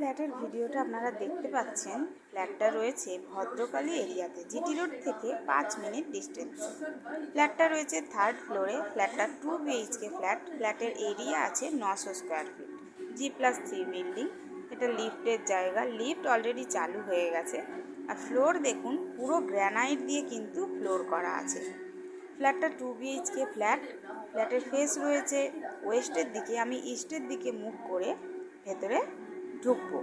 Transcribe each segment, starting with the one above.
ফ্ল্যাটের ভিডিওটা আপনারা দেখতে পাচ্ছেন। ফ্ল্যাটটা রয়েছে ভদ্রকালী এরিয়াতে, জিটি রোড থেকে 5 মিনিট ডিস্টেন্স। ফ্ল্যাটটা রয়েছে 3rd ফ্লোরে। ফ্ল্যাটটা 2 BHK ফ্ল্যাট। ফ্ল্যাটের এরিয়া আছে 900 স্কোয়ার ফিট, G+3 বিল্ডিং। এটা লিফটের জায়গা, লিফট অলরেডি চালু হয়ে গেছে। আর ফ্লোর দেখুন, পুরো গ্রানাইট দিয়ে কিন্তু ফ্লোর করা আছে। ফ্ল্যাটটা 2 BHK ফ্ল্যাট। ফ্ল্যাটের ফেস রয়েছে ওয়েস্টের দিকে। আমি ইস্টের দিকে মুখ করে ভেতরে ঢুকবো।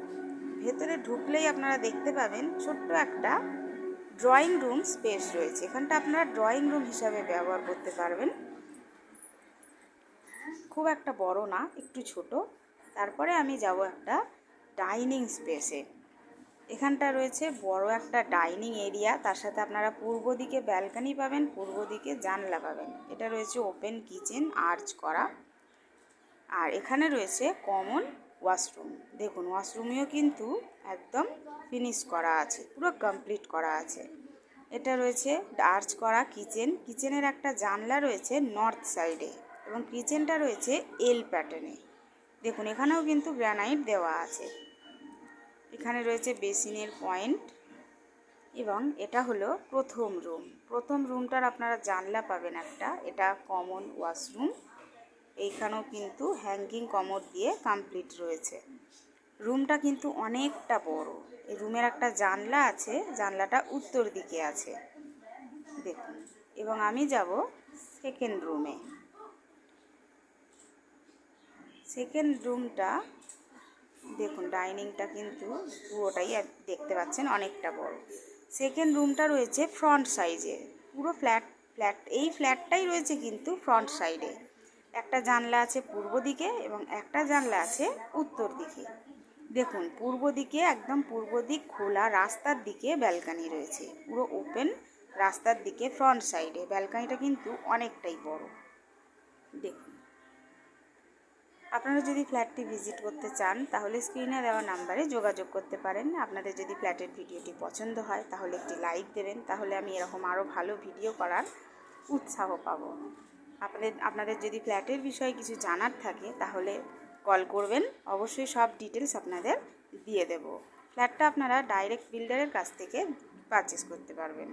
ভেতরে ঢুকলেই আপনারা দেখতে পাবেন ছোট্ট একটা ড্রয়িং রুম স্পেস রয়েছে। এখানটা আপনারা ড্রয়িং রুম হিসাবে ব্যবহার করতে পারবেন। খুব একটা বড় না, একটু ছোট। তারপরে আমি যাব একটা ডাইনিং স্পেসে। এখানটা রয়েছে বড় একটা ডাইনিং এরিয়া, তার সাথে আপনারা পূর্ব দিকে ব্যালকনি পাবেন, পূর্ব দিকে জানলা পাবেন। এটা রয়েছে ওপেন কিচেন, আর্চ করা। আর এখানে রয়েছে কমন ওয়াশরুম। দেখুন, ওয়াশরুমেও কিন্তু একদম ফিনিশ করা আছে, পুরো কমপ্লিট করা আছে। এটা রয়েছে আর্চ করা কিচেন। কিচেনের একটা জানলা রয়েছে নর্থ সাইডে এবং কিচেনটা রয়েছে এল প্যাটার্নে। দেখুন, এখানেও কিন্তু গ্রানাইট দেওয়া আছে। এখানে রয়েছে বেসিনের পয়েন্ট এবং এটা হলো প্রথম রুম। প্রথম রুমটার আপনারা জানলা পাবেন একটা। এটা কমন ওয়াশরুম। এইখানেও কিন্তু হ্যাঙ্গিং কমোড দিয়ে কমপ্লিট রয়েছে। রুমটা কিন্তু অনেকটা বড়। এই রুমের একটা জানলা আছে, জানলাটা উত্তর দিকে আছে দেখুন। এবং আমি যাব সেকেন্ড রুমে। সেকেন্ড রুমটা দেখুন, ডাইনিংটা কিন্তু পুরোটাই দেখতে পাচ্ছেন অনেকটা বড়। সেকেন্ড রুমটা রয়েছে ফ্রন্ট সাইজে। পুরো এই ফ্ল্যাটটাই রয়েছে কিন্তু ফ্রন্ট সাইডে। একটা জানলা আছে পূর্ব দিকে এবং একটা জানলা আছে উত্তর দিকে। দেখুন, পূর্ব দিকে একদম পূর্ব দিক খোলা, রাস্তার দিকে ব্যালকনি রয়েছে, পুরো ওপেন রাস্তার দিকে ফ্রন্ট সাইডে। ব্যালকনিটা কিন্তু অনেকটাই বড়। দেখুন, আপনারা যদি ফ্ল্যাটটি ভিজিট করতে চান তাহলে স্ক্রিনে দেওয়া নাম্বারে যোগাযোগ করতে পারেন। আপনাদের যদি ফ্ল্যাটের ভিডিওটি পছন্দ হয় তাহলে একটি লাইক দেবেন, তাহলে আমি এরকম আরও ভালো ভিডিও করার উৎসাহ পাবো। আপনাদের যদি ফ্ল্যাটের বিষয়ে কিছু জানার থাকে তাহলে কল করবেন, অবশ্যই সব ডিটেলস আপনাদের দিয়ে দেব। ফ্ল্যাটটা আপনারা ডাইরেক্ট বিল্ডারের কাছ থেকে পারচেস করতে পারবেন।